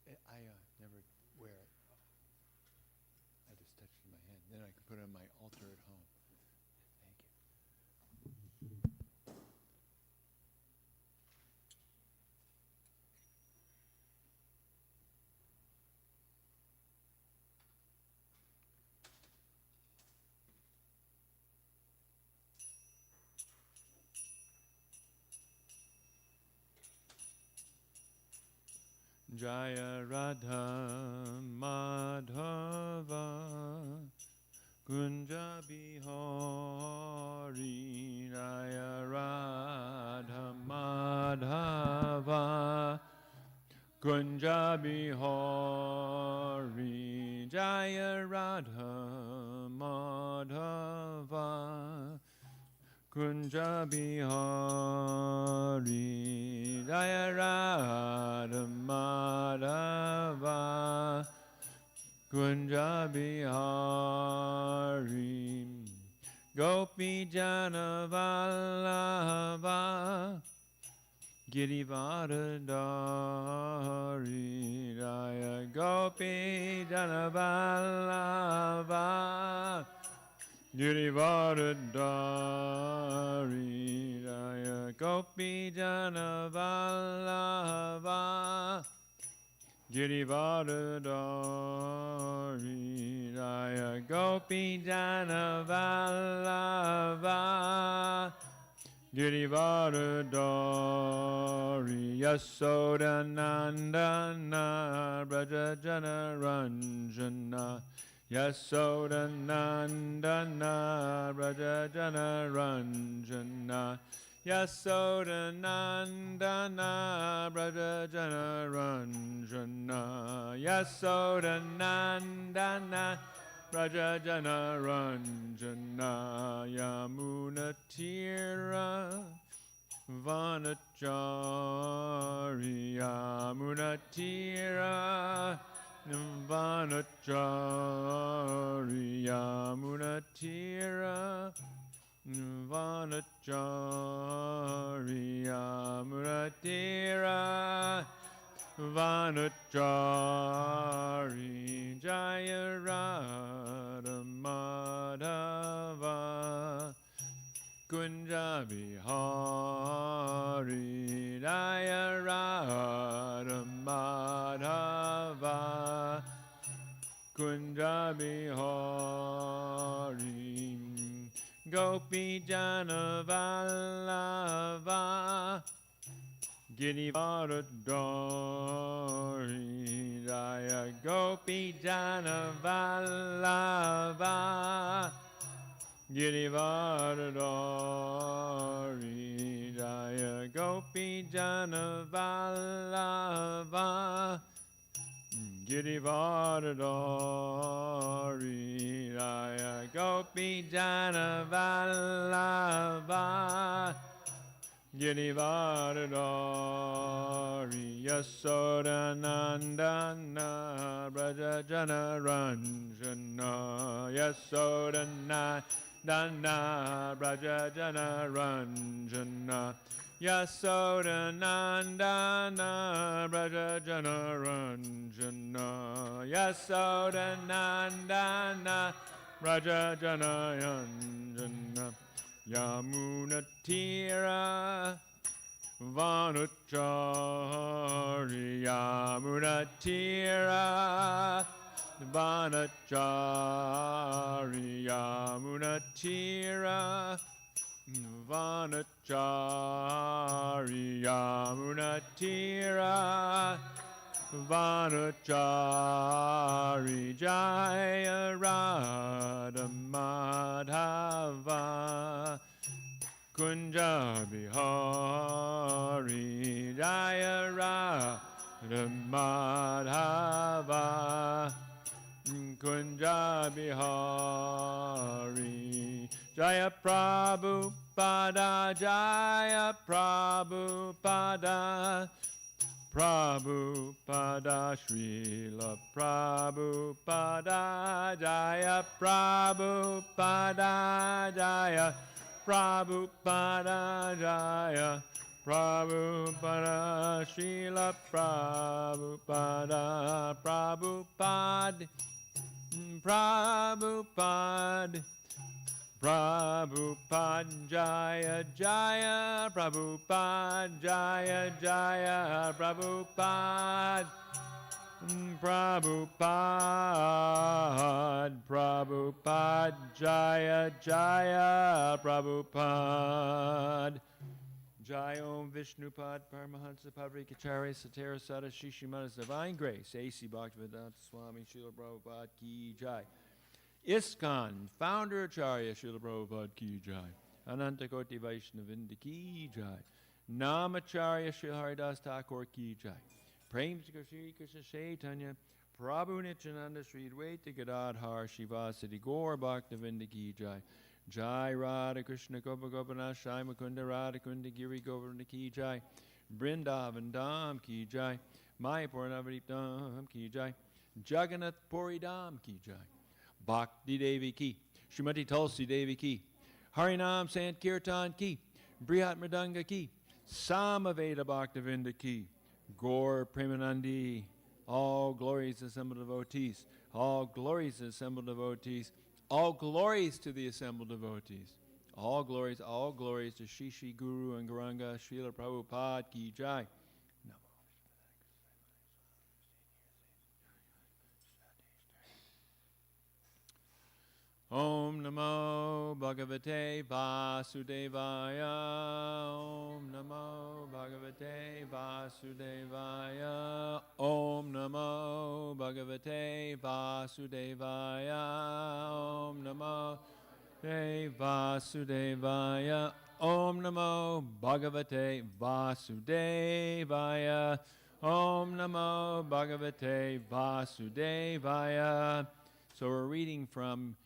I never wear it. I just touch it in my hand. Then I can put it on my altar at home. Thank you. Jaya Radha Madhava Kunja Bihari Jaya Radha Madhava Kunja Bihari Jaya Radha Madhava Kunja Bihari Jaya Radha Madhava Kunja Bihari Gopi Jana Vallabha Girivardhari Jaya Gopi Jana Vallabha Girivardhari Jaya Gopi Jana Vallabha Girivardhari Jaya Gopi Jana Vallabha Girivardhari Yasoda Nandana Braja Jana Ranjana Yasoda Nandana Braja Jana Ranjana Yasoda Nandana Braja Jana Ranjana Yasoda Nandana Braja Jana Ranjana Yamuna Tira Vanachari Yamuna Tira Vanachari Yamuna Tira Vanachari Yamuna Tira Vanachari Jaya Radha Madhava Kunja Bihari Jaya Radha Madhava Kunja Bihari Gopi Jana Vallabha Girivardhari Jaya Gopi Jana Vallabha Girivardhari Jaya Gopi Jana Vallabha Girivardhari Jaya Gopi Jana Vallabha Girivardhari Yasoda Nandana Braja Jana Ranjana Yasoda Nandana Braja Jana Ranjana Yasoda Nandana Braja Jana Ranjana Yasoda Nandana Braja Jana Ranjana Yamuna Tira Vanachari Yamuna Tira Vanachari Yamuna Tira Vanachari Yamuna Tira Vanachari Jaya Radha Madhava Kunja Bihari Jaya Radha Madhava Kunja Bihari Jaya Prabhupada Jaya Prabhupada Prabhupada Srila Prabhupada Jaya Prabhupada Jaya Prabhupada Jaya Prabhupada, Srila Prabhupada, Prabhupada, Prabhupada, Prabhupada, Jaya Jaya, Prabhupada, Jaya Jaya, Prabhupada, Prabhupada, Prabhupada, Jaya Jaya, Prabhupada. Jai Om Vishnupad Paramahansa Pavrikacharya Satara Sada Shishimana's Divine Grace A.C. Bhaktivedanta Swami Srila Prabhupada Ki Jai. ISKCON Founder Acharya Srila Prabhupada Ki Jai. Anantakoti Vaishnavinda Ki Jai. Namacharya Sri Haridas Thakur Ki Jai. Prem Shri Krishna Chaitanya Prabhu Nityananda Sri Advaita Gadadhar Shivasati Gaur Bhaktivedanta Ki Jai. Jai Radha Krishna Gopa Gopanath Shai Mukunda Radha Kunda Giri Govardhana Ki Jai. Brindavan Dham Ki Jai. Mayapur Navadip Dham Ki Jai. Jagannath Puri Dham Ki Jai. Bhakti Devi Ki. Srimati Tulsi Devi Ki. Harinam Sankirtan Ki. Brihat Mridanga Ki. Samaveda Bhaktivinda Ki. Gaur Premanandi. All glories assembled devotees. All glories assembled devotees. All glories to the assembled devotees. All glories to Shri Shri Guru and Gauranga Srila Prabhupada Ki Jai. Om Namo Bhagavate Vasudevaya. Om Namo Bhagavate Vasudevaya. Om Namo Bhagavate Vasudevaya. Om Namo Vasudevaya. Om Namo Bhagavate Vasudevaya. Om Namo Bhagavate Vasudevaya. So we're reading from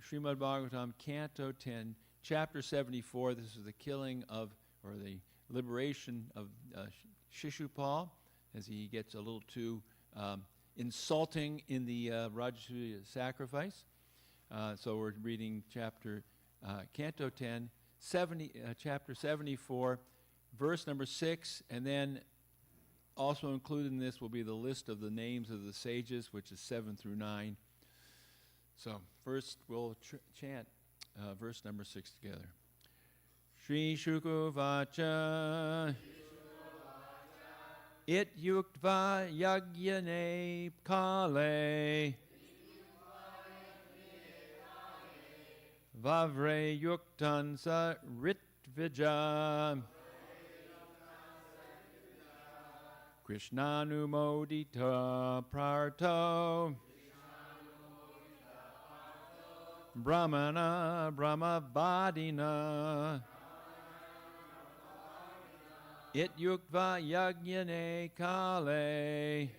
Srimad Bhagavatam, Canto 10, Chapter 74. This is the killing of, or the liberation of Shishupal, as he gets a little too insulting in the Rajasuya sacrifice. So we're reading Canto 10, Chapter 74, verse number 6, and then also included in this will be the list of the names of the sages, which is 7 through 9. So first we'll chant verse number 6 together. Shri Shukuvacha It Yuktva Yagyane Kale Vavre Yuktansa Ritvija Krishnanumodita Prarto Brahmana Brahmavadina It Yukva Yagyane Kale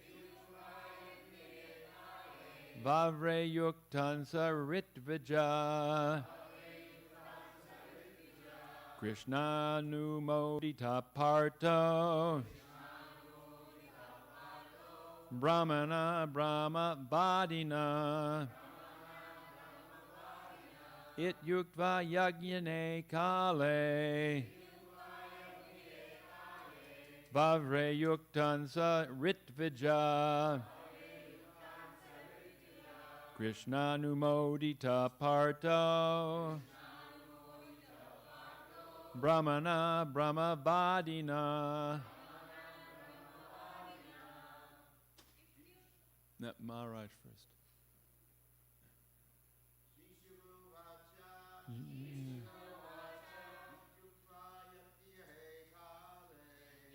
Vavre Yuktansa Ritvija Krishna Numodita Parto Brahmana Brahmavadina It Yuktva Yagyane Kale Vavre Yuktansa Ritvija Krishna Numodita Parto Brahmana Brahmavadina. No, Maharaj first.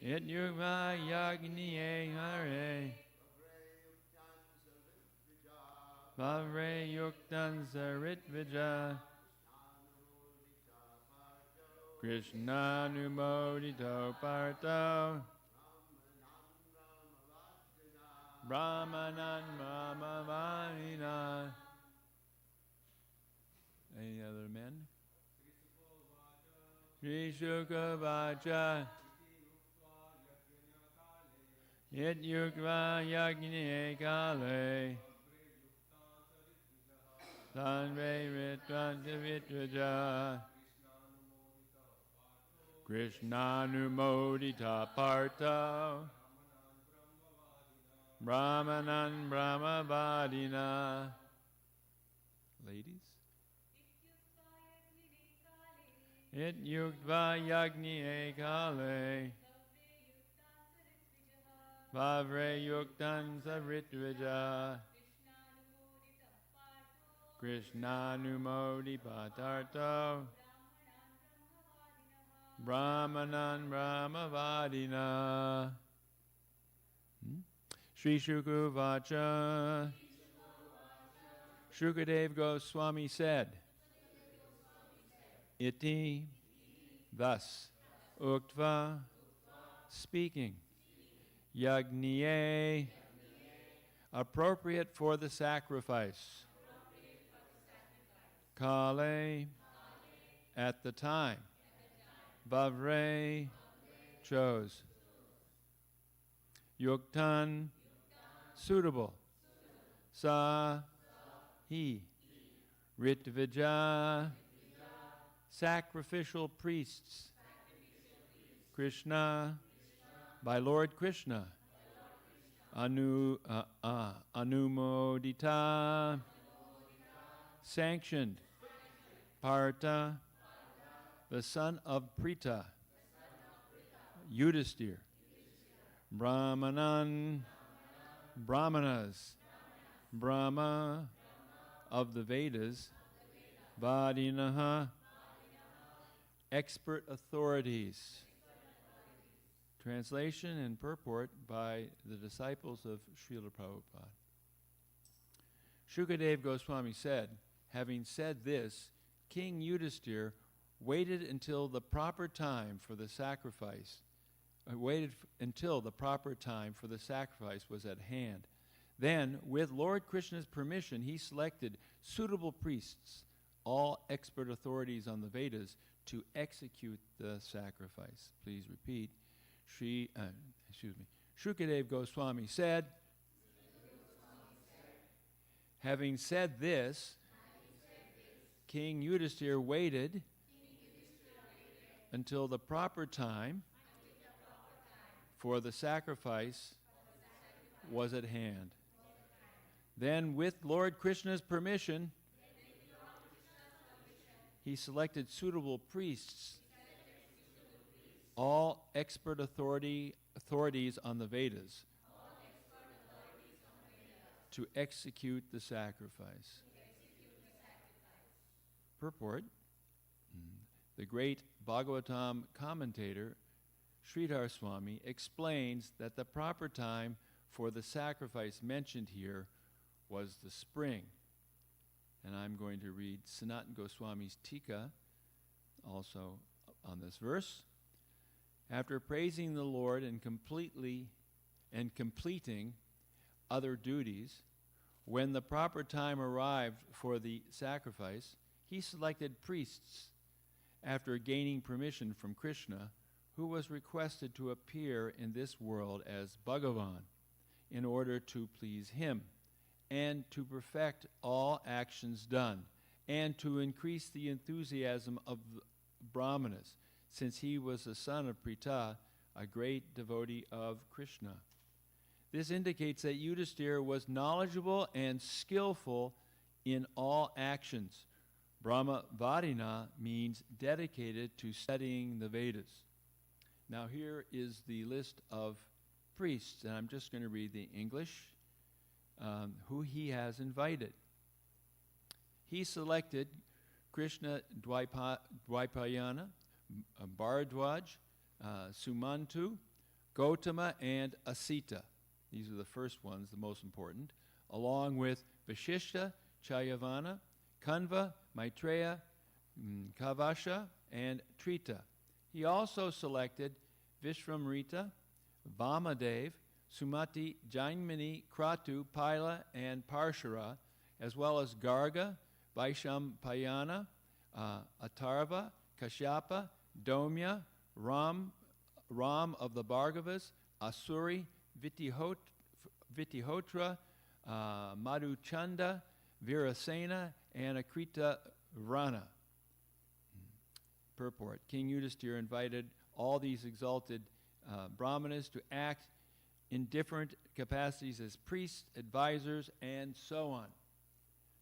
It Yukva Yagniye Hare Vavre Yuktan Saritvija Krishna Numodito Parto Brahmanan Brahmavanina. Any other men? Shri Shukavacha Yet Yukva Yagni Kale Tanve Ritvanta Vitvaja Krishnanumodita Partha Brahmanan Brahmavadina. Ladies? It yuktva yagni ekale Vavre yuktan savritvija Krishnanumodi patarto Brahmanan Brahmavadina. Sri Shuku Vacha. Shukadev Goswami said, Iti, thus, Uktva, speaking, Yagniye, appropriate for the sacrifice, Kale, at the time, Bhavre, chose, Yuktan, suitable, Sa, he, Ritvija, sacrificial priests, Krishna, by Lord Krishna, Anumodita, sanctioned, Partha, the son of Prita, Yudhisthira, Brahmanan, Brahmanas, Brahma, of the Vedas, Vadinaha, expert authorities. Translation and purport by the disciples of Srila Prabhupada. Shukadev Goswami said, having said this, King Yudhisthira waited until the proper time for the sacrifice, until the proper time for the sacrifice was at hand. Then, with Lord Krishna's permission, he selected suitable priests, all expert authorities on the Vedas, to execute the sacrifice. Please repeat. Shukadev Goswami said, having said this, King Yudhisthira waited until the proper time for the sacrifice was at hand. Then, with Lord Krishna's permission, he selected suitable priests, all expert authorities on the Vedas, to execute the sacrifice. Purport. The great Bhagavatam commentator, Sridhar Swami, explains that the proper time for the sacrifice mentioned here was the spring. And I'm going to read Sanatana Goswami's Tika, also on this verse. After praising the Lord and completing other duties, when the proper time arrived for the sacrifice, he selected priests after gaining permission from Krishna, who was requested to appear in this world as Bhagavan in order to please him and to perfect all actions done and to increase the enthusiasm of the Brahmanas, since he was the son of Prita, a great devotee of Krishna. This indicates that Yudhisthira was knowledgeable and skillful in all actions. Brahmavadina means dedicated to studying the Vedas. Now here is the list of priests, and I'm just going to read the English, who he has invited. He selected Krishna Dvaipayana, Bharadwaj, Sumantu, Gotama, and Asita. These are the first ones, the most important, along with Vashishta, Chayavana, Kanva, Maitreya, Kavasha, and Trita. He also selected Vishvamrita, Vamadev, Sumati, Jainmani, Kratu, Pila, and Parshara, as well as Garga, Vaishampayana, Atharva, Kashyapa, Domya, Ram of the Bhargavas, Asuri, Vitihotra, Madhuchanda, Virasena, and Akrita Vrana. Purport. King Yudhisthira invited all these exalted brahmanas to act in different capacities as priests, advisors, and so on.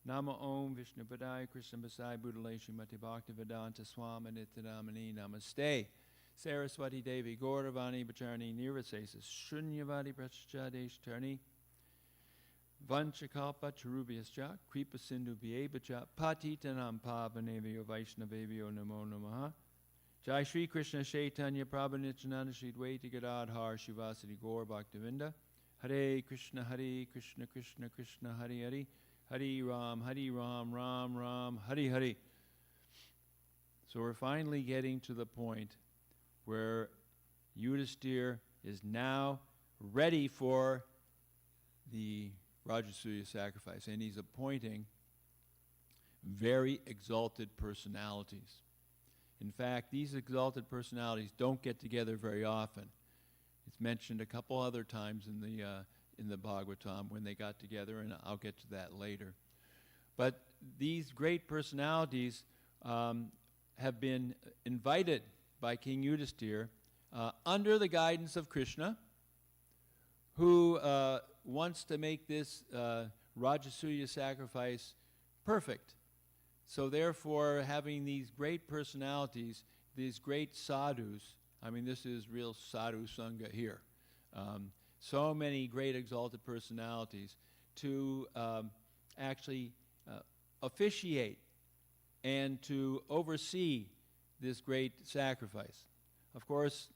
Nama Om Vishnu Padaya Krishna Basai Buddhale Srimati Bhakti Vedanta Swami Nityanamani Namaste. Saraswati Devi Gauravani Bacharani Nirvasesis Shunyavadi Praschadesh Tarni Vanchakalpa Charubyascha Kripa Sindhu Vyebacha Patitanam Pavanevyo Vaishnavevyo Namo Namaha. Jai Shri Krishna Chaitanya Prabhu Nityananda Shri Dvaita Gadadhar Shivasati Gaur Bhaktivinda. Hare Krishna Krishna Krishna Hare Hare Hare Ram Ram Ram Hare Hare. So we're finally getting to the point where Yudhisthira is now ready for the Rajasuya sacrifice, and he's appointing very exalted personalities. In fact, these exalted personalities don't get together very often. It's mentioned a couple other times in the Bhagavatam when they got together, and I'll get to that later. But these great personalities have been invited by King Yudhisthira under the guidance of Krishna, who wants to make this Rajasuya sacrifice perfect. So therefore, having these great personalities, these great sadhus, I mean, this is real sadhu sangha here, so many great exalted personalities to actually officiate and to oversee this great sacrifice. Of course,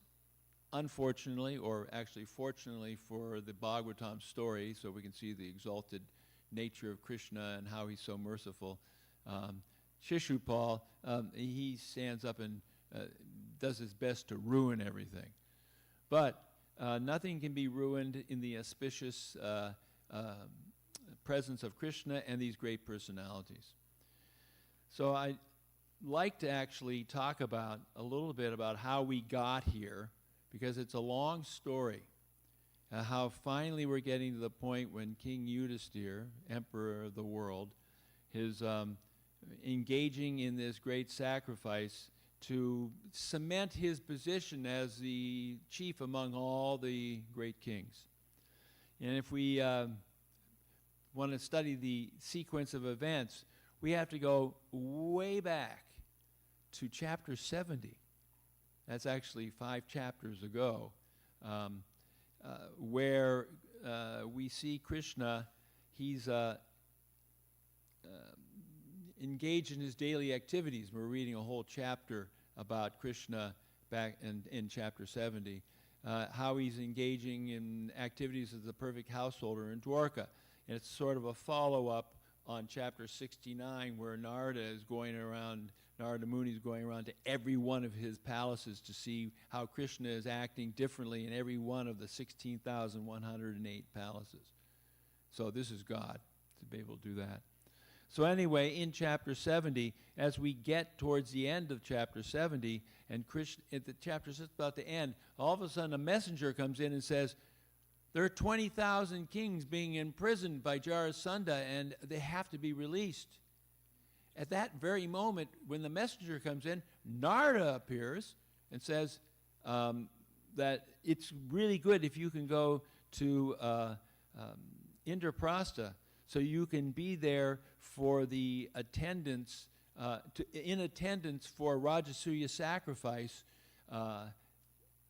unfortunately, or actually fortunately for the Bhagavatam story, so we can see the exalted nature of Krishna and how he's so merciful, Shishupal, he stands up and does his best to ruin everything. But nothing can be ruined in the auspicious presence of Krishna and these great personalities. So I'd like to actually talk about a little bit about how we got here, because it's a long story, how finally we're getting to the point when King Yudhisthira, emperor of the world, is engaging in this great sacrifice to cement his position as the chief among all the great kings. And if we want to study the sequence of events, we have to go way back to chapter 70. That's actually 5 chapters ago, where we see Krishna. He's engaged in his daily activities. We're reading a whole chapter about Krishna back in chapter 70, how he's engaging in activities as the perfect householder in Dwarka. And it's sort of a follow-up on chapter 69, where Narada Muni is going around to every one of his palaces to see how Krishna is acting differently in every one of the 16,108 palaces. So this is God to be able to do that. So anyway, in chapter 70, as we get towards the end of chapter 70, and Krishna, at the chapter's just about to end, all of a sudden a messenger comes in and says, there are 20,000 kings being imprisoned by Jarasandha, and they have to be released. At that very moment, when the messenger comes in, Narada appears and says that it's really good if you can go to Indraprastha, so you can be there for the attendance, in attendance for Rajasuya sacrifice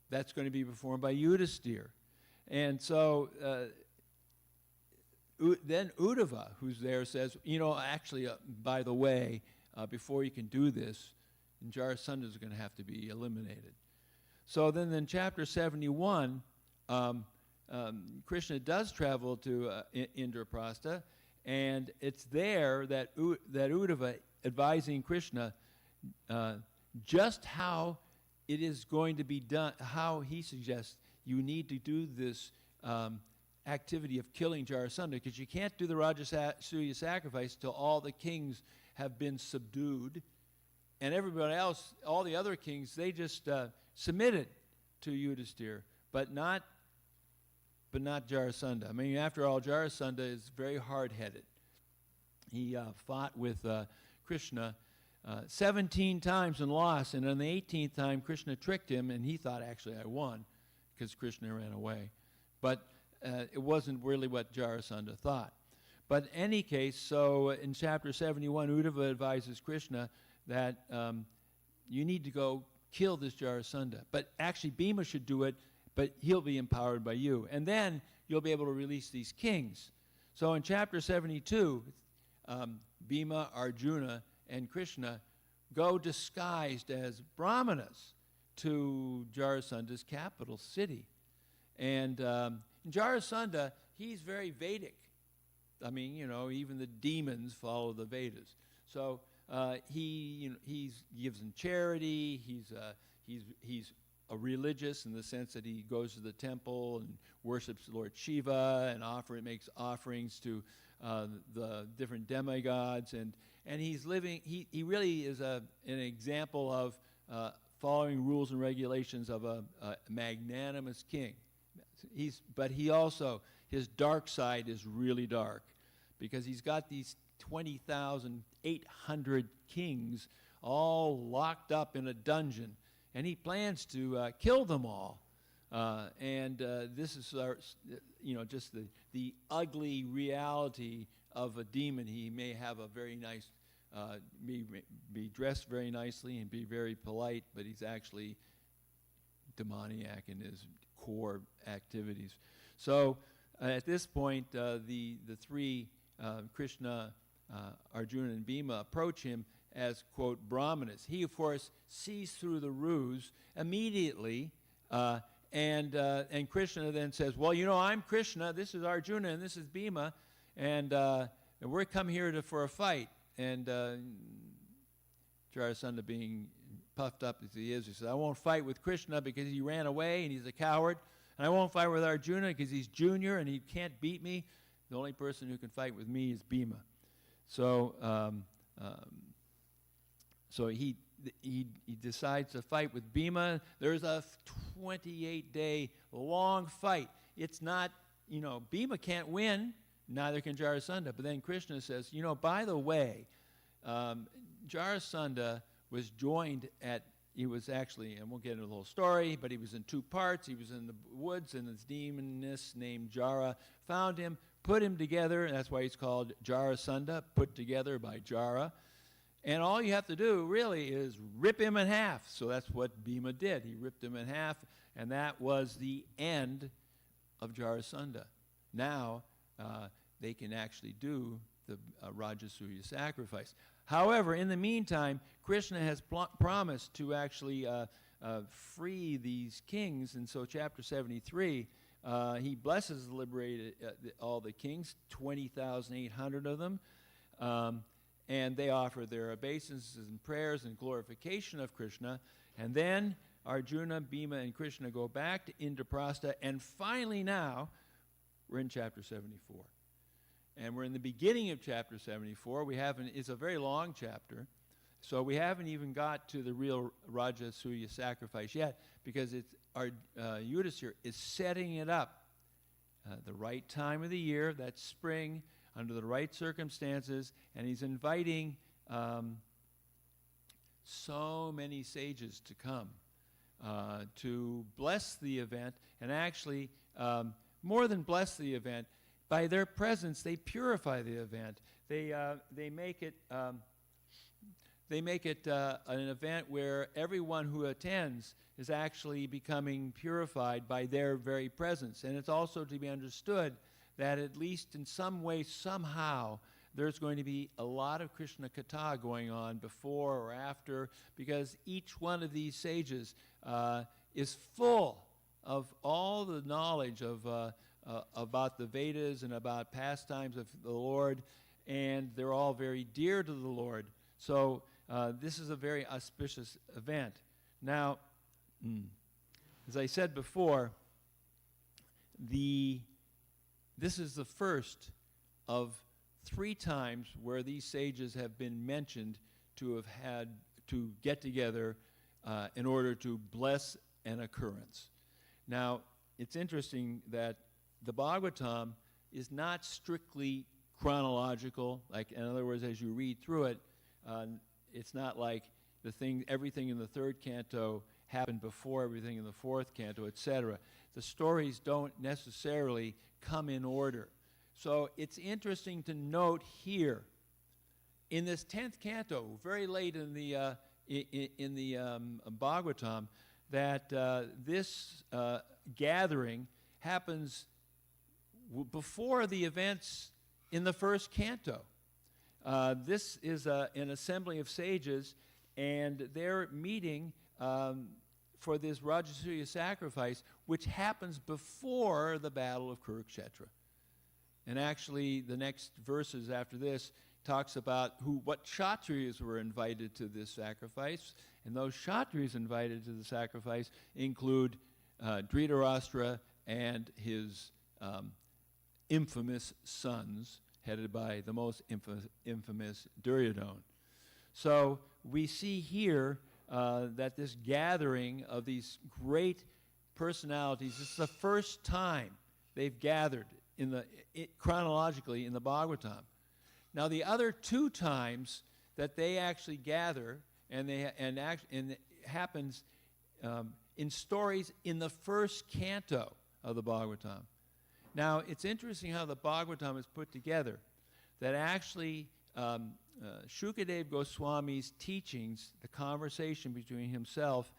that's going to be performed by Yudhisthira. And so then Uddhava, who's there, says, actually, by the way, before you can do this, Jarasandha is going to have to be eliminated. So then in chapter 71, Krishna does travel to Indraprastha, and it's there that Uddhava advising Krishna just how it is going to be done, how he suggests you need to do this activity of killing Jarasandha, because you can't do the Rajasuya sacrifice till all the kings have been subdued, and everybody else, all the other kings, they just submitted to Yudhisthira, but not Jarasandha. I mean, after all, Jarasandha is very hard-headed. He fought with Krishna 17 times and lost, and on the 18th time, Krishna tricked him, and he thought, actually, I won, because Krishna ran away. But it wasn't really what Jarasandha thought. But in any case, so in chapter 71, Uddhava advises Krishna that you need to go kill this Jarasandha. But actually, Bhima should do it, but he'll be empowered by you. And then you'll be able to release these kings. So in chapter 72, Bhima, Arjuna, and Krishna go disguised as brahmanas to Jarasandha's capital city. And Jarasandha, he's very Vedic. I mean, even the demons follow the Vedas. So he gives in charity. He's a religious in the sense that he goes to the temple and worships Lord Shiva and makes offerings to the different demigods. And he's living. He really is an example of following rules and regulations of a magnanimous king. But he also, his dark side is really dark, because he's got these 20,800 kings all locked up in a dungeon, and he plans to kill them all. This is just the ugly reality of a demon. He may have a very nice, be dressed very nicely and be very polite, but he's actually demoniac in his core activities. So at this point, the three, Krishna, Arjuna, and Bhima, approach him as, quote, brahmanas. He, of course, sees through the ruse immediately, and Krishna then says, well, I'm Krishna, this is Arjuna, and this is Bhima, and we're come here for a fight. And Jarasandha, being puffed up as he is, he says, I won't fight with Krishna because he ran away and he's a coward. And I won't fight with Arjuna because he's junior and he can't beat me. The only person who can fight with me is Bhima. So he decides to fight with Bhima. There's a 28-day long fight. It's not, Bhima can't win, neither can Jarasandha. But then Krishna says, by the way, Jarasandha was joined he was actually, and we'll get into the whole story, but he was in two parts. He was in the woods, and this demoness named Jara found him, put him together, and that's why he's called Jarasandha, put together by Jara. And all you have to do, really, is rip him in half. So that's what Bhima did. He ripped him in half, and that was the end of Jarasandha. Now, they can actually do the Rajasuya sacrifice. However, in the meantime, Krishna has promised to actually free these kings, and so chapter 73, he blesses all the kings, 20,800 of them, and they offer their obeisances and prayers and glorification of Krishna, and then Arjuna, Bhima, and Krishna go back to Indraprastha, and finally now, we're in chapter 74. And we're in the beginning of chapter 74. It's a very long chapter, so we haven't even got to the real Rajasuya sacrifice yet, because Yudhisthira is setting it up. The right time of the year, that's spring, under the right circumstances, and he's inviting so many sages to come to bless the event, and actually, more than bless the event, by their presence, they purify the event. They make it an event where everyone who attends is actually becoming purified by their very presence. And it's also to be understood that at least in some way, somehow, there's going to be a lot of Krishna Katha going on before or after, because each one of these sages is full of all the knowledge about the Vedas and about pastimes of the Lord, and they're all very dear to the Lord. So this is a very auspicious event. Now, as I said before, this is the first of 3 times where these sages have been mentioned to have had to get together in order to bless an occurrence. Now, it's interesting that the Bhagavatam is not strictly chronological. Like, in other words, as you read through it, it's not like everything in the third canto happened before everything in the fourth canto, etc. The stories don't necessarily come in order. So it's interesting to note here, in this 10th canto, very late in the Bhagavatam, that this gathering happens before the events in the first canto. This is an assembly of sages, and they're meeting for this Rajasuya sacrifice, which happens before the Battle of Kurukshetra. And actually, the next verses after this talks about what Kshatriyas were invited to this sacrifice. And those Kshatriyas invited to the sacrifice include Dhritarashtra and his infamous sons, headed by the most infamous Duryodhana. So we see here that this gathering of these great personalities, this is the first time they've gathered chronologically in the Bhagavatam. Now, the other two times that they actually gather, and it happens in stories in the first canto of the Bhagavatam. Now, it's interesting how the Bhagavatam is put together, that actually Shukadeva Goswami's teachings, the conversation between himself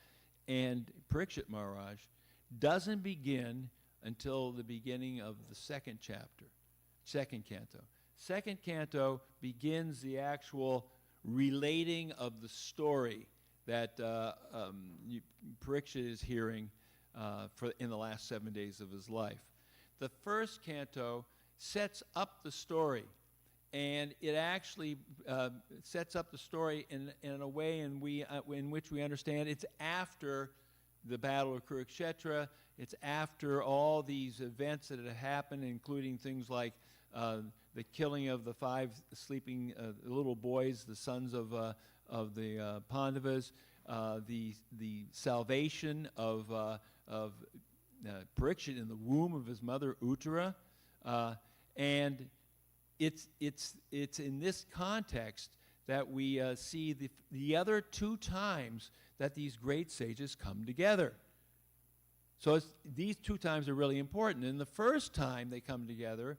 and Parikshit Maharaj, doesn't begin until the beginning of the second chapter, second canto. Second canto begins the actual relating of the story that Parikshit is hearing in the last 7 days of his life. The first canto sets up the story, and it actually sets up the story in a way in which we understand it's after the Battle of Kurukshetra. It's after all these events that had happened, including things like the killing of the 5 sleeping little boys, the sons of the Pandavas, the salvation of Parikshit in the womb of his mother Uttara, and it's in this context that we see the other two times that these great sages come together. So these two times are really important. And the first time they come together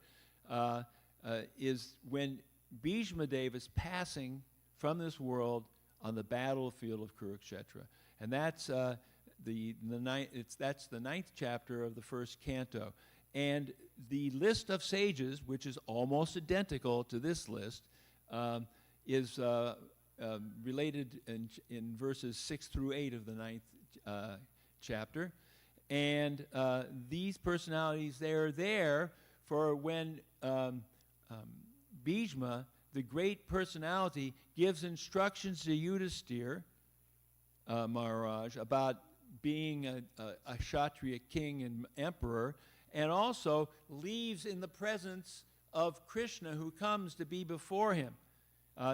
is when Bhishma Dev is passing from this world on the battlefield of Kurukshetra. And that's the ninth chapter of the first canto. And the list of sages, which is almost identical to this list, is related in verses 6 through 8 of the ninth chapter. And these personalities, they're there for when Bhishma, the great personality, gives instructions to Yudhisthira Maharaj about being a Kshatriya king and emperor, and also leaves in the presence of Krishna, who comes to be before him.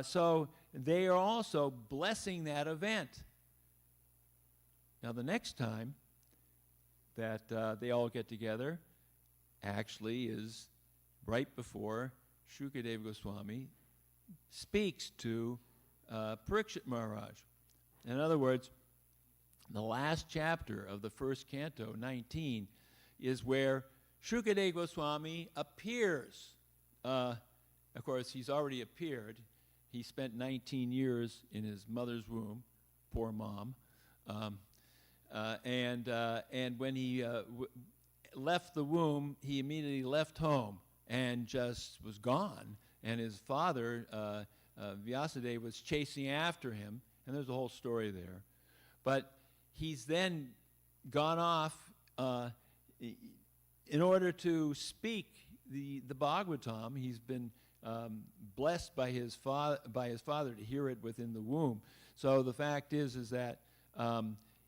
So they are also blessing that event. Now, the next time that they all get together actually is right before Shukadeva Goswami speaks to Parikshit Maharaj. In other words, the last chapter of the first canto, 19, is where Shukadeva Goswami appears. Of course, he's already appeared. He spent 19 years in his mother's womb, poor mom. And when he left the womb, he immediately left home and just was gone. And his father, Vyasadeva, was chasing after him, and there's a whole story there. But he's then gone off in order to speak the Bhagavatam. He's been blessed by his father to hear it within the womb. So the fact is that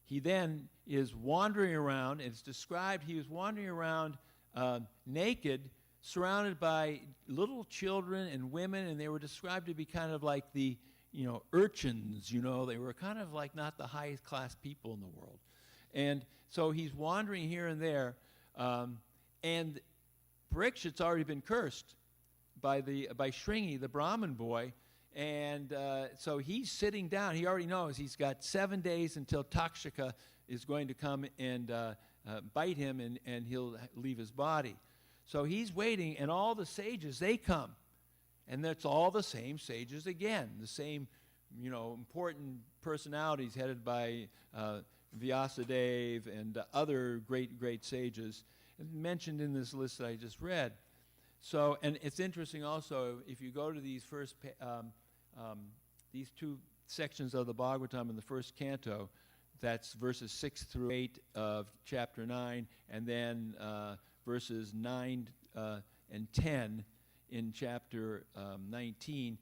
he then is wandering around. It's described he was wandering around naked, surrounded by little children and women, and they were described to be kind of like the urchins. They were kind of like not the highest class people in the world. And so he's wandering here and there, and Parikshit's already been cursed by Shringi, the Brahmin boy, And so he's sitting down. He already knows he's got 7 days until Takshaka is going to come and bite him, and he'll leave his body. So he's waiting, and all the sages, they come. And that's all the same sages again, the same, important personalities headed by Vyasadeva and other great sages mentioned in this list that I just read. So, and it's interesting also, if you go to these these two sections of the Bhagavatam in the first canto, that's verses 6 through 8 of chapter 9, and then verses 9 and 10 in chapter 19.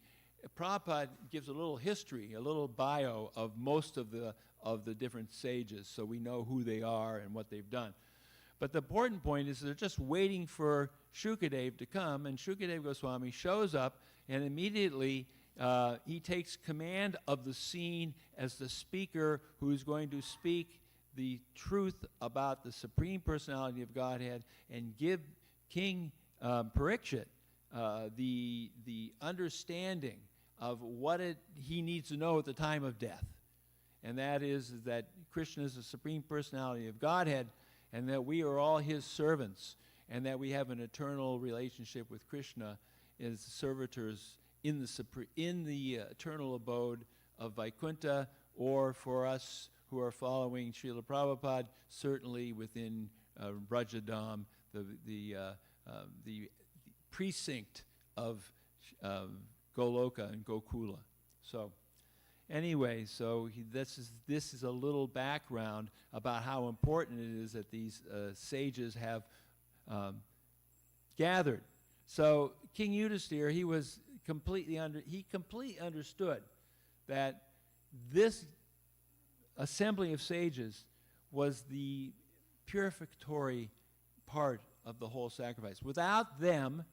Prabhupada gives a little history, a little bio of most of the different sages, so we know who they are and what they've done. But the important point is they're just waiting for Shukadeva to come, and Shukadeva Goswami shows up, and immediately he takes command of the scene as the speaker who's going to speak the truth about the Supreme Personality of Godhead and give King Parikshit the understanding of what he needs to know at the time of death. And that is that Krishna is the Supreme Personality of Godhead, and that we are all his servants, and that we have an eternal relationship with Krishna as servitors in the eternal abode of Vaikuntha, or for us who are following Srila Prabhupada, certainly within Brajadam, the precinct of Goloka and Gokula. So anyway, this is a little background about how important it is that these sages have gathered. So King Yudhisthira, he completely understood that this assembly of sages was the purificatory part of the whole sacrifice. Without them,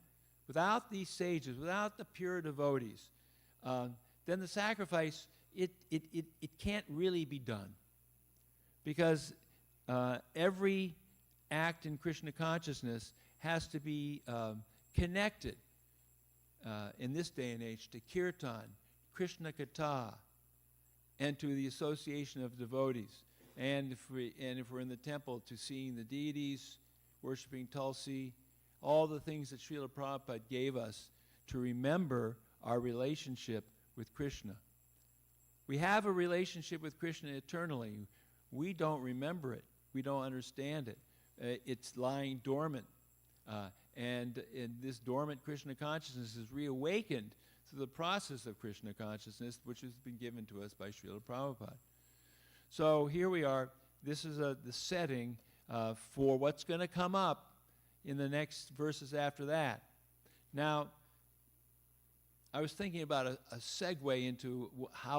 without these sages, without the pure devotees, then the sacrifice, it can't really be done. Because every act in Krishna consciousness has to be connected in this day and age to kirtan, Krishna Katha, and to the association of devotees. And if we're in the temple, to seeing the deities, worshiping Tulsi, all the things that Srila Prabhupada gave us to remember our relationship with Krishna. We have a relationship with Krishna eternally. We don't remember it. We don't understand it. It's lying dormant. And this dormant Krishna consciousness is reawakened through the process of Krishna consciousness, which has been given to us by Srila Prabhupada. So here we are. This is the setting for what's going to come up in the next verses after that. Now, I was thinking about a segue into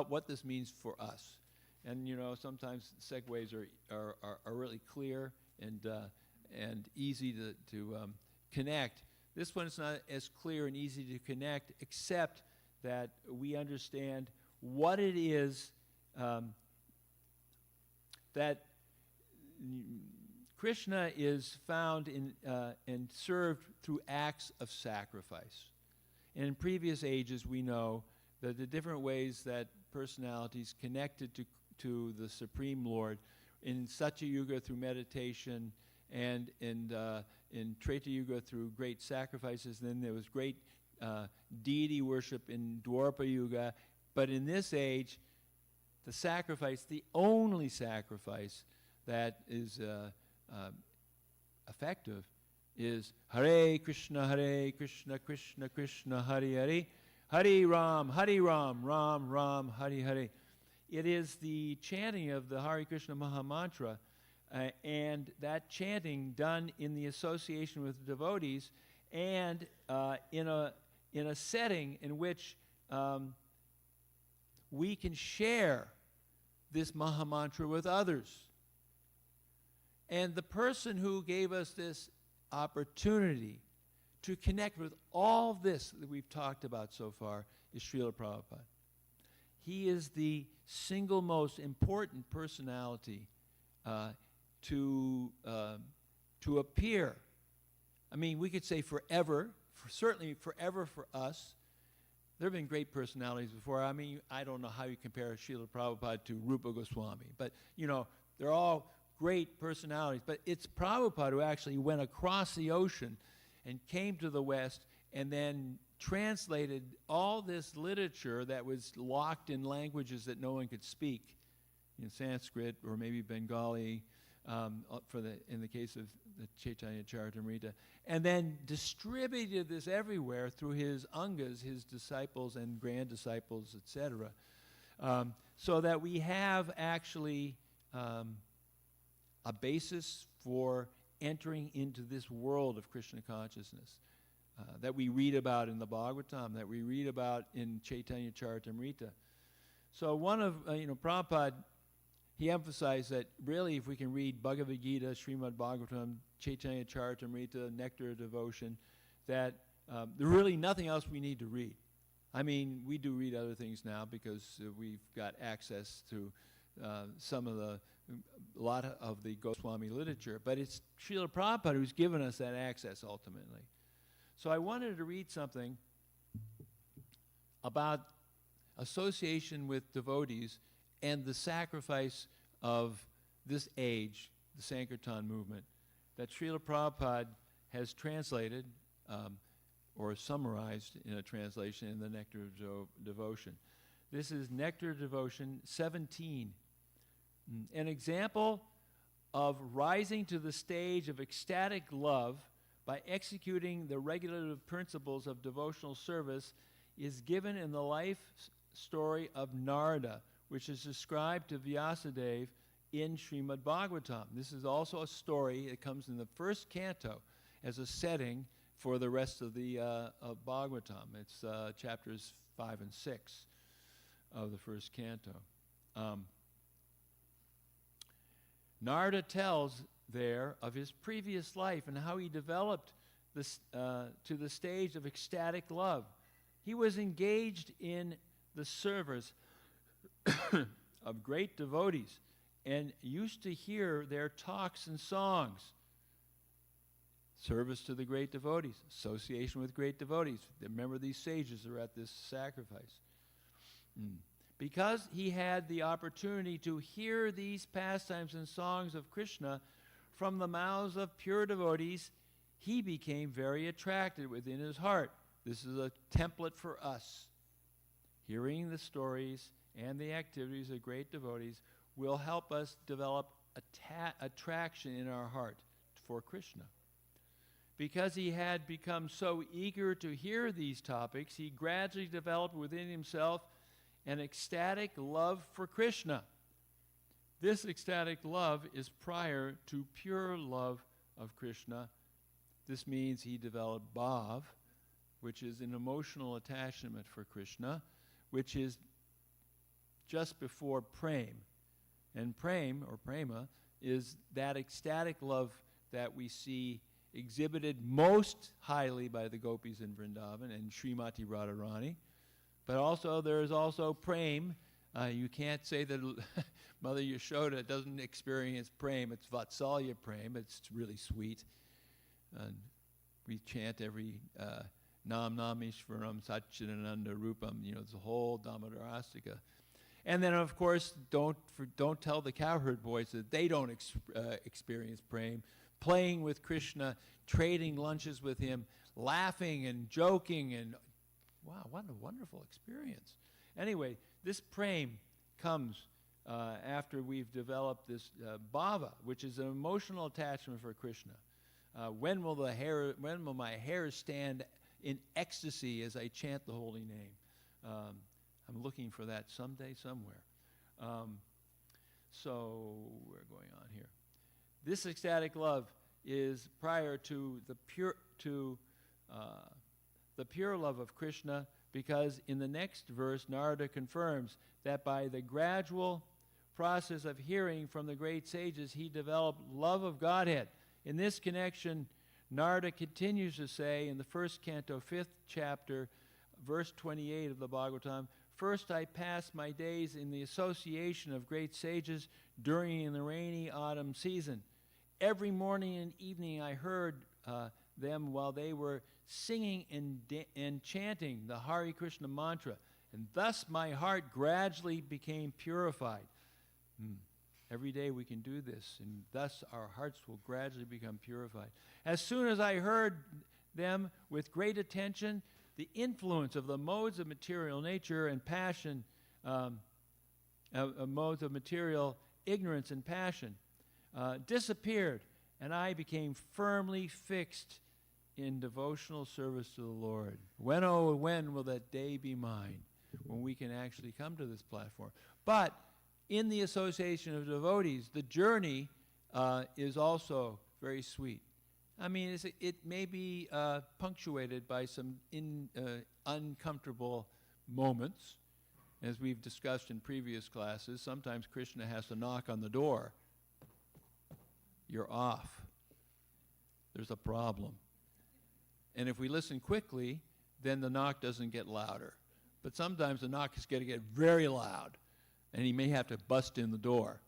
what this means for us. And sometimes segues are really clear and easy to connect. This one is not as clear and easy to connect, except that we understand what it is that Krishna is found in and served through acts of sacrifice. And in previous ages, we know that the different ways that personalities connected to the Supreme Lord, in Satya Yuga through meditation, and in Treta Yuga through great sacrifices. Then there was great deity worship in Dwapara Yuga. But in this age, the sacrifice, the only sacrifice that is effective, is Hare Krishna, Krishna Krishna, Hare Hare, Hare Ram, Ram Ram, Hare Hare. It is the chanting of the Hare Krishna Mahamantra, and that chanting done in the association with devotees, and in a setting in which we can share this Mahamantra with others. And the person who gave us this opportunity to connect with all this that we've talked about so far is Srila Prabhupada. He is the single most important personality to appear. I mean, we could say forever, certainly forever for us, there have been great personalities before. I mean, I don't know how you compare Srila Prabhupada to Rupa Goswami, but, you know, they're all great personalities. But it's Prabhupada who actually went across the ocean and came to the West and then translated all this literature that was locked in languages that no one could speak, in Sanskrit or maybe Bengali, in the case of the Chaitanya Charitamrita, and then distributed this everywhere through his angas, his disciples and grand disciples, etc., so that we have actually a basis for entering into this world of Krishna consciousness that we read about in the Bhagavatam, that we read about in Chaitanya Charitamrita. So one of, Prabhupada, he emphasized that really if we can read Bhagavad Gita, Srimad Bhagavatam, Chaitanya Charitamrita, Nectar of Devotion, that there's really nothing else we need to read. I mean, we do read other things now because we've got access to a lot of the Goswami literature, but it's Srila Prabhupada who's given us that access ultimately. So I wanted to read something about association with devotees and the sacrifice of this age, the Sankirtan movement, that Srila Prabhupada has translated or summarized in a translation in the Nectar of Devotion. This is Nectar of Devotion 17. An example of rising to the stage of ecstatic love by executing the regulative principles of devotional service is given in the life story of Narada, which is described to Vyasadeva in Srimad Bhagavatam. This is also a story that comes in the first canto as a setting for the rest of the of Bhagavatam. It's chapters 5 and 6 of the first canto. Narada tells there of his previous life and how he developed this, to the stage of ecstatic love. He was engaged in the service of great devotees and used to hear their talks and songs. Service to the great devotees, association with great devotees. Remember, these sages are at this sacrifice. Because he had the opportunity to hear these pastimes and songs of Krishna from the mouths of pure devotees, he became very attracted within his heart. This is a template for us. Hearing the stories and the activities of great devotees will help us develop attraction in our heart for Krishna. Because he had become so eager to hear these topics, he gradually developed within himself an ecstatic love for Krishna. This ecstatic love is prior to pure love of Krishna. This means he developed bhav, which is an emotional attachment for Krishna, which is just before prem. And prem, or prema, is that ecstatic love that we see exhibited most highly by the gopis in Vrindavan and Srimati Radharani. But also, there is also prem. You can't say that Mother Yashoda doesn't experience prem. It's Vatsalya prem. It's really sweet. And we chant every Nam Namishvaram Satchidananda Rupam. There's a whole Damodarastika. And then, of course, don't tell the cowherd boys that they don't experience prem. Playing with Krishna, trading lunches with him, laughing and joking, and wow, what a wonderful experience. Anyway, this prem comes after we've developed this bhava, which is an emotional attachment for Krishna. When will my hair stand in ecstasy as I chant the holy name? I'm looking for that someday, somewhere. So we're going on here. This ecstatic love is prior to the pure love of Krishna, because in the next verse, Narada confirms that by the gradual process of hearing from the great sages, he developed love of Godhead. In this connection, Narada continues to say in the first canto, 5th chapter, verse 28 of the Bhagavatam, "First I passed my days in the association of great sages during the rainy autumn season. Every morning and evening I heard them while they were singing and chanting the Hare Krishna mantra. And thus my heart gradually became purified. Every day we can do this, and thus our hearts will gradually become purified. As soon as I heard them with great attention, the influence of the modes of material nature and passion, modes of material ignorance and passion, disappeared, and I became firmly fixed in devotional service to the Lord. When, oh, when will that day be mine, when we can actually come to this platform? But in the association of devotees, the journey is also very sweet. I mean, it may be punctuated by some uncomfortable moments. As we've discussed in previous classes, sometimes Krishna has to knock on the door. You're off. There's a problem. And if we listen quickly, then the knock doesn't get louder. But sometimes the knock is going to get very loud, and he may have to bust in the door.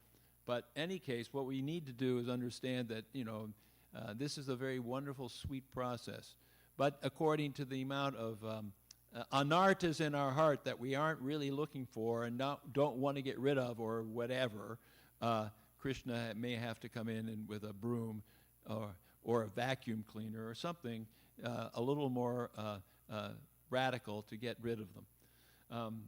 But in any case, what we need to do is understand that, this is a very wonderful, sweet process. But according to the amount of anarthas in our heart that we aren't really looking for and don't want to get rid of or whatever, Krishna may have to come in and with a broom or a vacuum cleaner or something a little more radical to get rid of them.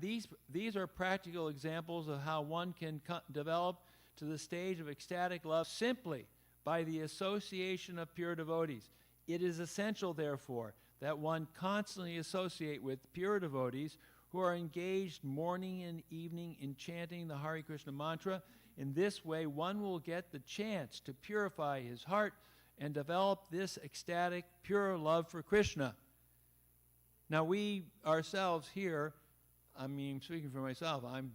These are practical examples of how one can develop to the stage of ecstatic love simply by the association of pure devotees. It is essential, therefore, that one constantly associate with pure devotees who are engaged morning and evening in chanting the Hare Krishna mantra. In this way, one will get the chance to purify his heart and develop this ecstatic, pure love for Krishna. Now, we ourselves here, I mean, speaking for myself, I'm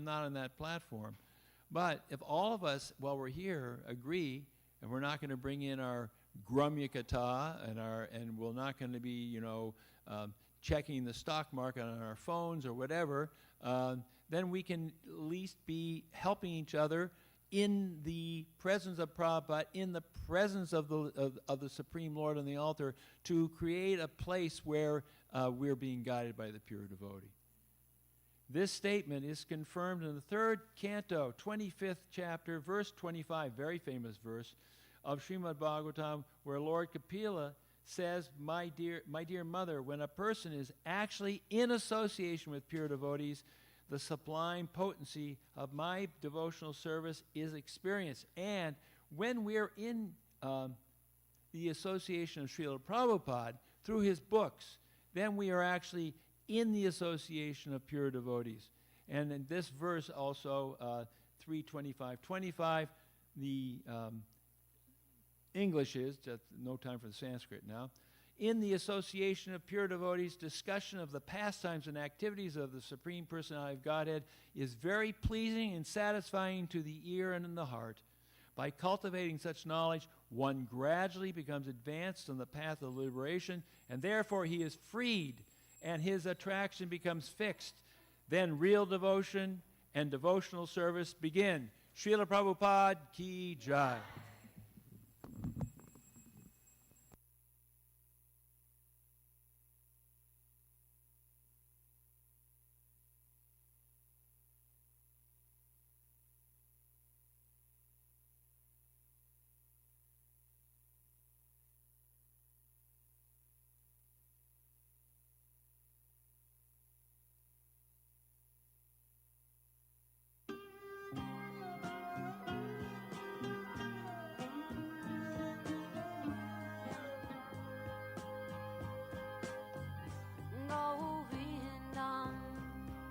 not on that platform. But if all of us, while we're here, agree, and we're not going to bring in our grumya kata and we're not going to be, checking the stock market on our phones or whatever, then we can at least be helping each other in the presence of Prabhupada, in the presence of the Supreme Lord on the altar, to create a place where we're being guided by the pure devotee. This statement is confirmed in the 3rd canto, 25th chapter, verse 25, very famous verse, of Srimad Bhagavatam, where Lord Kapila says, my dear mother, when a person is actually in association with pure devotees, the sublime potency of my devotional service is experienced. And when we're in the association of Srila Prabhupada through his books, then we are actually in the association of pure devotees. And in this verse also, 3:25:25, the English is, just no time for the Sanskrit now, in the association of pure devotees, discussion of the pastimes and activities of the Supreme Personality of Godhead is very pleasing and satisfying to the ear and in the heart. By cultivating such knowledge, one gradually becomes advanced on the path of liberation, and therefore he is freed, and his attraction becomes fixed. Then real devotion and devotional service begin. Srila Prabhupada ki jai. Govindam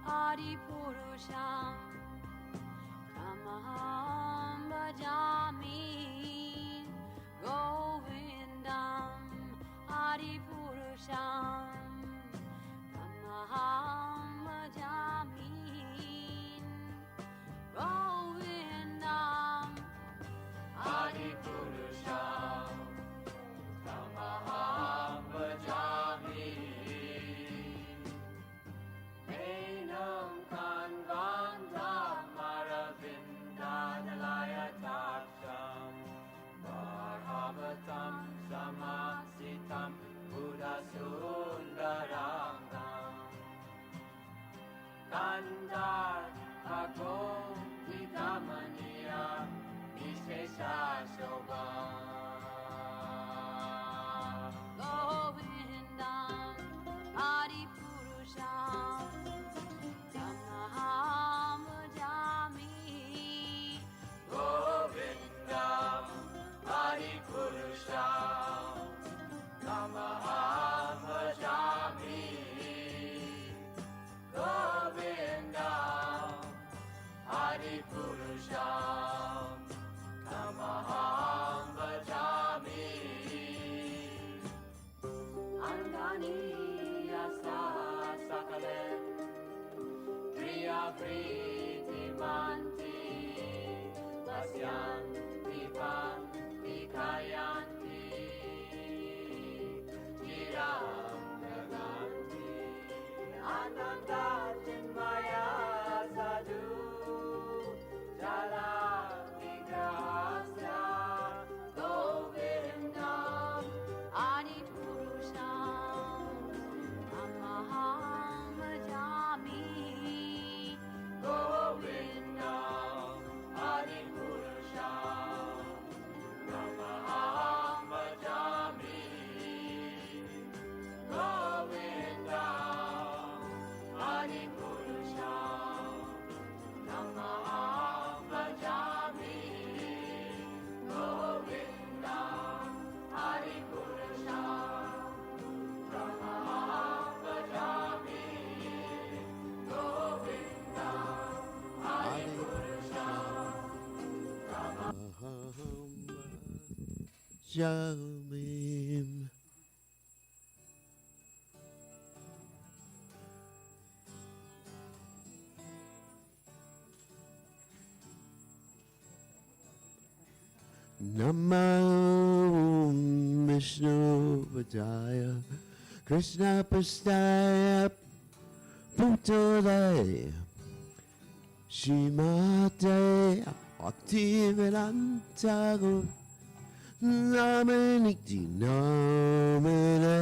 Adipurusham Tamaham Bhajami. Govindam Adipurusham Tamaham Bhajami. Govindam Adipurusham Tamaham Bhajami. Enam Kanvanta Maravinda Nalayata Sundarangam Kandar Ako Vikamaniya Vishesha Shobha Govindam Adi Purusham Tamaham Bhajami Govindam Adi Purusham Tamaham Bhajami Govindam Adi Purusham Tamaham Bhajami Angani Yasa Sakalem Priya Priti Manti Vasyanti Panti Kayanti Chiram Naganti Ananda Chinmaya Sadhu Jala Vigrahasya Govindam Adi Purusham Tamaham Bhajami Govindam Adi Purusham Tamaham Bhajami Govindam Adi Purusham Tamaham Bhajami Govindam Adi Purusham Tamaham Bhajami Govindam Adi Purusham Jamim. Namo Vishnu Padaya Krishna Prasthaya Bhutale Shimate Bhaktivedanta Namaniti Namane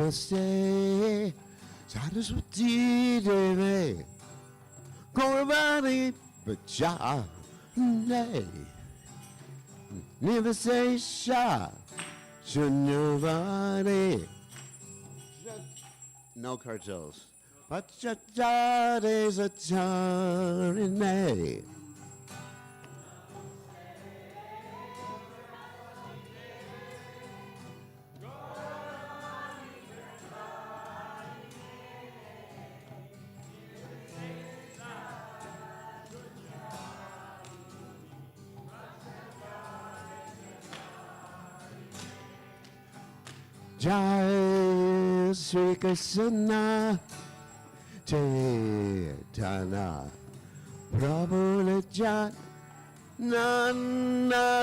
Namaste Saraswati Devi Gaurvani Bhajane Nivasesha Shunyavani No cartels Pachachare Sacharine Jai Sri Krishna Chaitanya Prabhu Nanda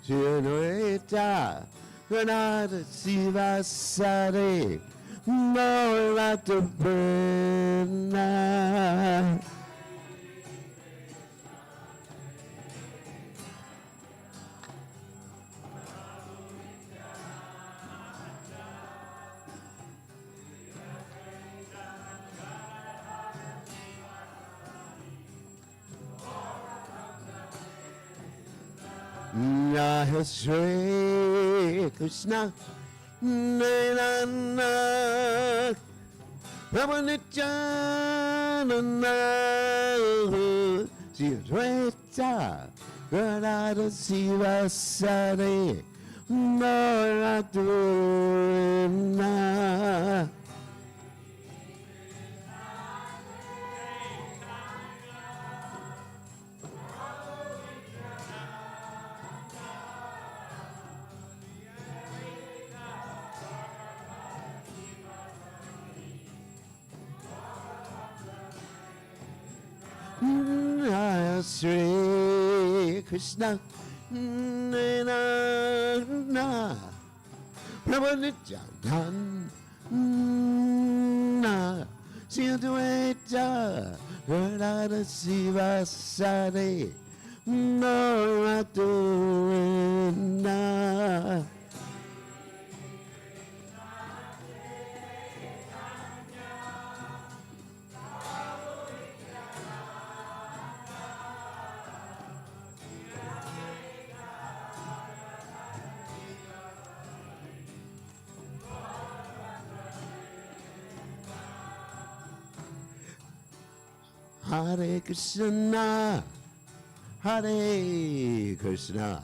Shinoita Ganada Siva Sari Moravata Brina Jai Sri Krishna Nana Prabhu Nityananda Shinoita Ganada Siva Sari Moravata Brina Sri Krishna Na Prabhu Nityananda Siddhwaita Radha Siva Sari Noraturina Hare Krishna, Hare Krishna,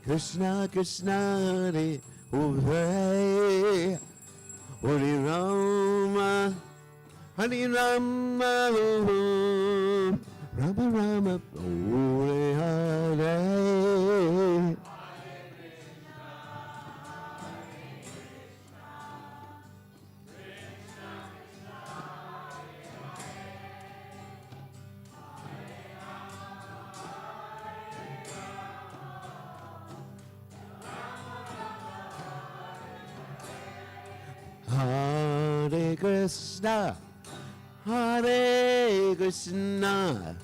Krishna Krishna Hare Hare, Hare Rama, Hare Rama, Rama Rama, Hare Hare. Hare Krishna, Hare Krishna,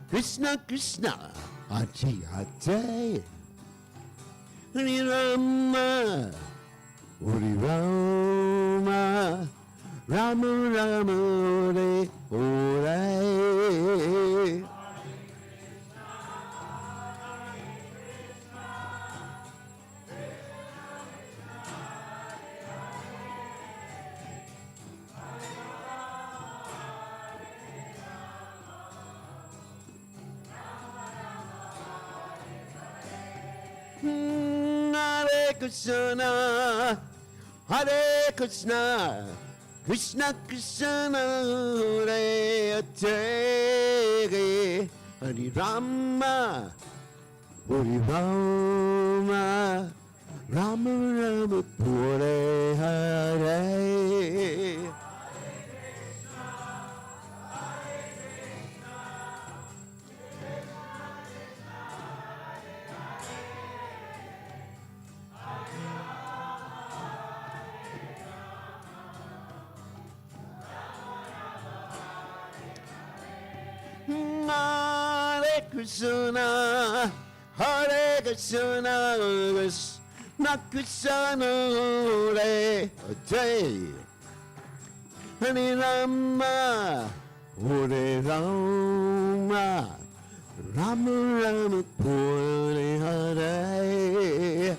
Krishna Krishna, Hare Hare, Hare Rama, Hare Rama, Rama Rama, Hare Hare. Hare Krishna, Hare Krishna, Krishna Krishna, Hare Hare, Hare Rama, Hare Rama, Rama Rama, Hare Hare. Hare Krishna, Hare Krishna, Krishna Krishna, Hare Hare, Hare Rama, Hare Rama, Rama Rama, Hare Hare.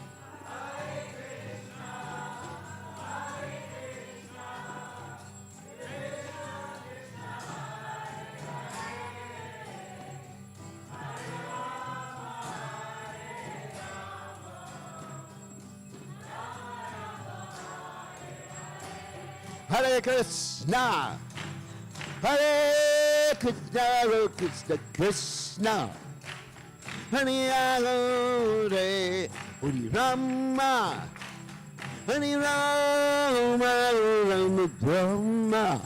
Hare Krishna, Hare Krishna, Krishna Krishna, Hare Hare, Hare Rama, Hare Rama, Rama Rama,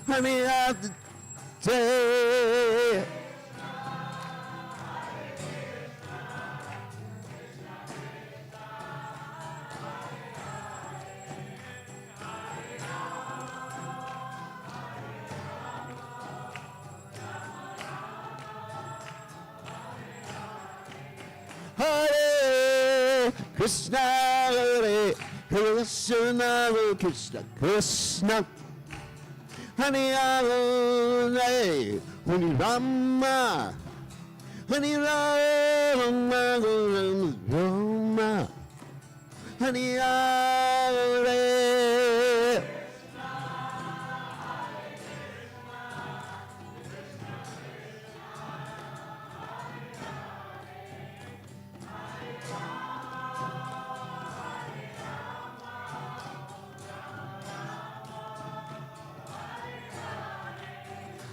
Hare Hare. Hare Krishna, Hare Krishna, Krishna Krishna, Hare Hare, Hare Rama, Hare Rama, Rama Rama, Hare Hare.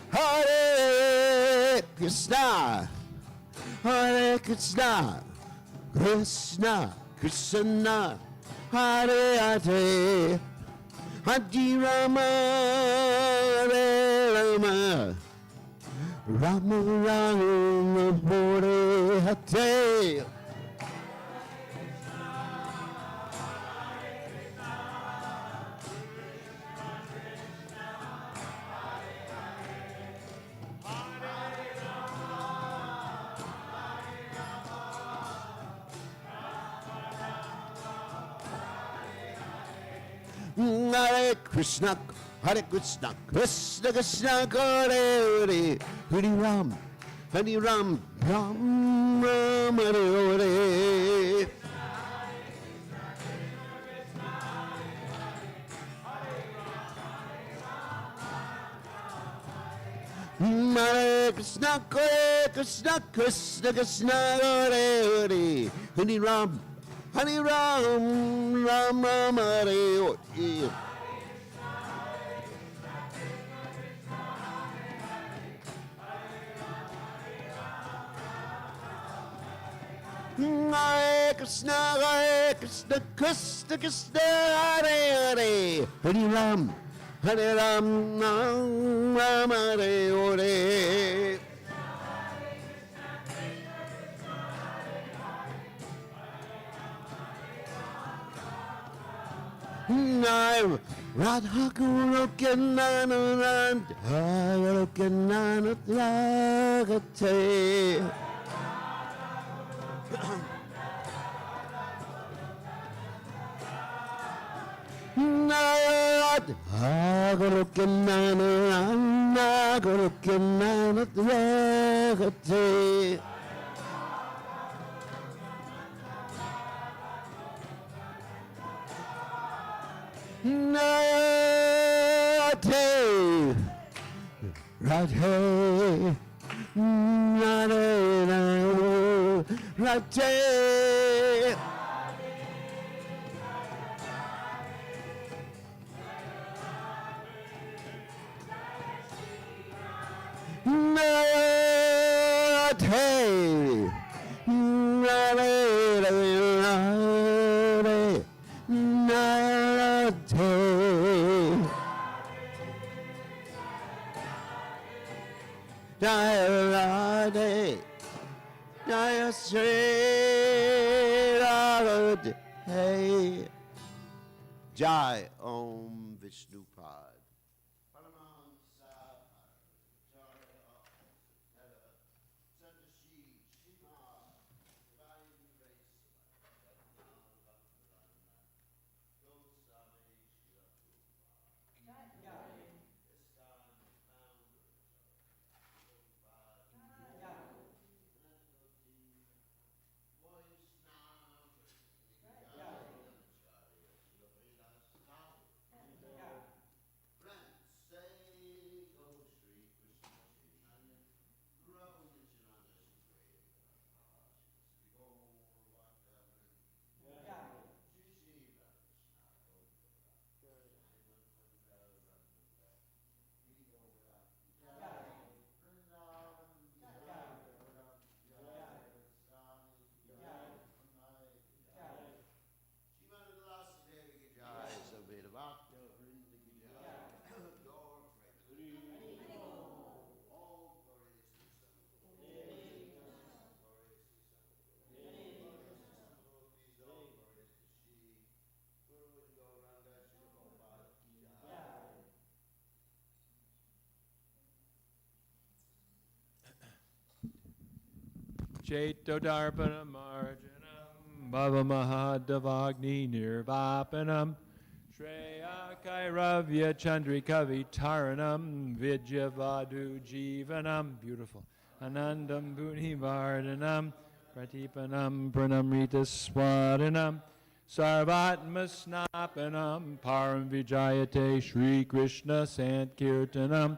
Hare Krishna, Hare Krishna, Krishna Krishna, Hare Hare, Hare Rama, Hare Rama, Rama Rama Bore Hate. Hare Krishna, Hare Krishna, Krishna Krishna, Hare Hare, Hare Ram, Hare Ram, Ram Ram, Hare Hare. Hare Krishna, Hare Krishna, Krishna Krishna, Hare Hare, Hare Ram, Hare Ram, Ram Ram, Hare Hare. Hare Krishna, Krishna Krishna, Hare Hare, Hare Ram, Ram Ram, Hare Hare. Nine Radha Goloka Radha Goloka Lagate. Radha Goloka Lagate. Radhe, Radhe, Radhe. Radhe, Radhe, Jaya Sri Radhe, Jai Om Vishnupad. Chaito Darpanam Arjanam Bhava Mahadavagni Nirvapanam Shreya Kairavya Chandrikavi Taranam Vidyavadu Jivanam. Beautiful. Anandam Bhuni Vardhanam Pratipanam Pranamrita Swadanam Sarvatma Snapanam Param Vijayate Shri Krishna Sankirtanam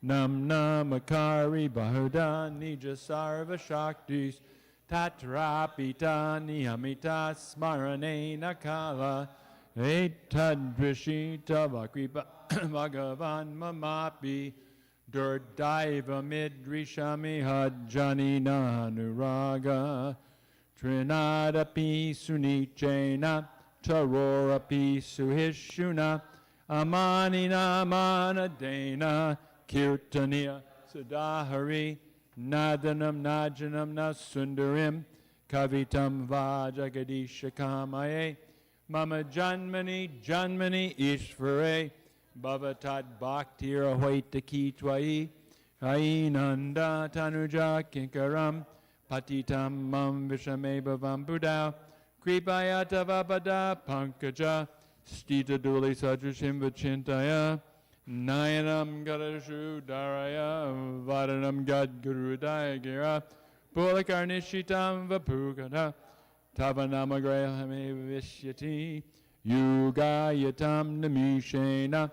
Nam Namakari Bahuda Nija Sarva Shaktis Tatrapita Nihamita Smarane Nakala Etadrishita Vakripa Bhagavan Mamapi Durdaiva Midrishami Hajjani Nanuraga Trinadapi Sunichena Tarorapi Suhishuna Amanina Manadena Kirtaniya Sudahari Nadanam Najanam Nasundarim Kavitam Vajagadisha Kamaye Mama Janmani Janmani Ishvare Bhavatat Bhaktir Ahoita Kitwai Ainanda Tanuja Kinkaram Patitam Mam Vishame Bhavam Buddha Kripayata Vapada Pankaja Stita Duli Sadrashim Vachintaya Nayanam Gadashu Daraya Vadanam Gad Gurudaya Gira Pulakarnishitam Vapukata Tavanama Grahame Vishyati Yugayatam Namishena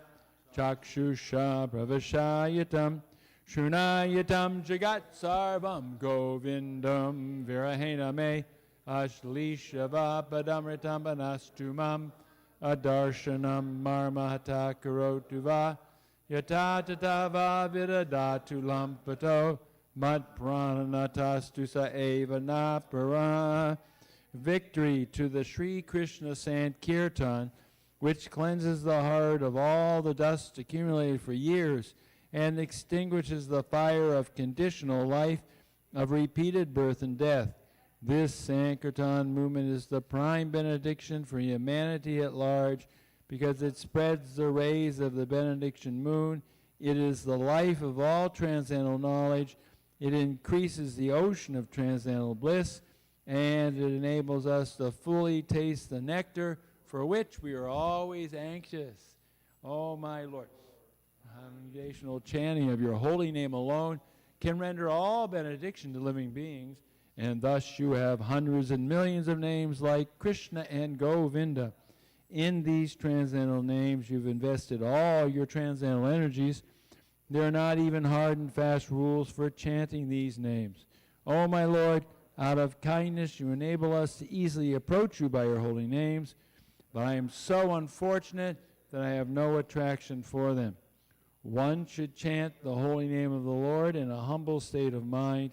Chakshusha Pravashayatam Shunayatam Jagat Sarvam Govindam Virahena Me Ashlishavapadamritam Banastumam Adarshanam Marmahata Karotuva Yatatatava Vidadatu Lampato Mat Prananatastusa Eva Napara. Victory to the Sri Krishna Sankirtan, which cleanses the heart of all the dust accumulated for years and extinguishes the fire of conditional life, of repeated birth and death. This Sankirtan movement is the prime benediction for humanity at large because it spreads the rays of the benediction moon. It is the life of all transcendental knowledge. It increases the ocean of transcendental bliss, and it enables us to fully taste the nectar for which we are always anxious. Oh, my Lord. Congregational chanting of your holy name alone can render all benediction to living beings, and thus you have hundreds and millions of names like Krishna and Govinda. In these transcendental names, you've invested all your transcendental energies. There are not even hard and fast rules for chanting these names. Oh, my Lord, out of kindness, you enable us to easily approach you by your holy names, but I am so unfortunate that I have no attraction for them. One should chant the holy name of the Lord in a humble state of mind,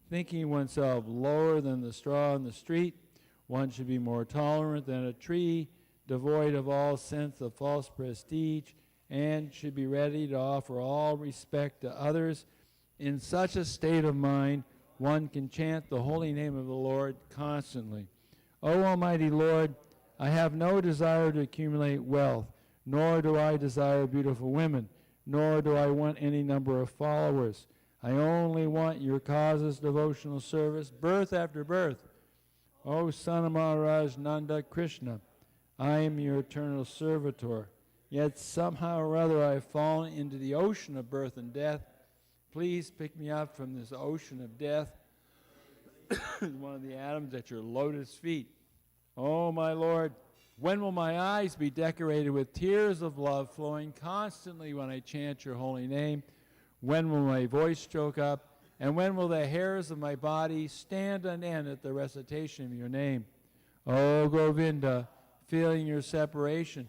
thinking oneself lower than the straw in the street. One should be more tolerant than a tree, devoid of all sense of false prestige, and should be ready to offer all respect to others. In such a state of mind, one can chant the holy name of the Lord constantly. O Almighty Lord, I have no desire to accumulate wealth, nor do I desire beautiful women, nor do I want any number of followers. I only want your cause's devotional service, birth after birth. O Son of Maharaj Nanda Krishna, I am your eternal servitor, yet somehow or other I have fallen into the ocean of birth and death. Please pick me up from this ocean of death, one of the atoms at your lotus feet. Oh, my Lord, when will my eyes be decorated with tears of love flowing constantly when I chant your holy name? When will my voice choke up? And when will the hairs of my body stand on end at the recitation of your name? Oh, Govinda, feeling your separation,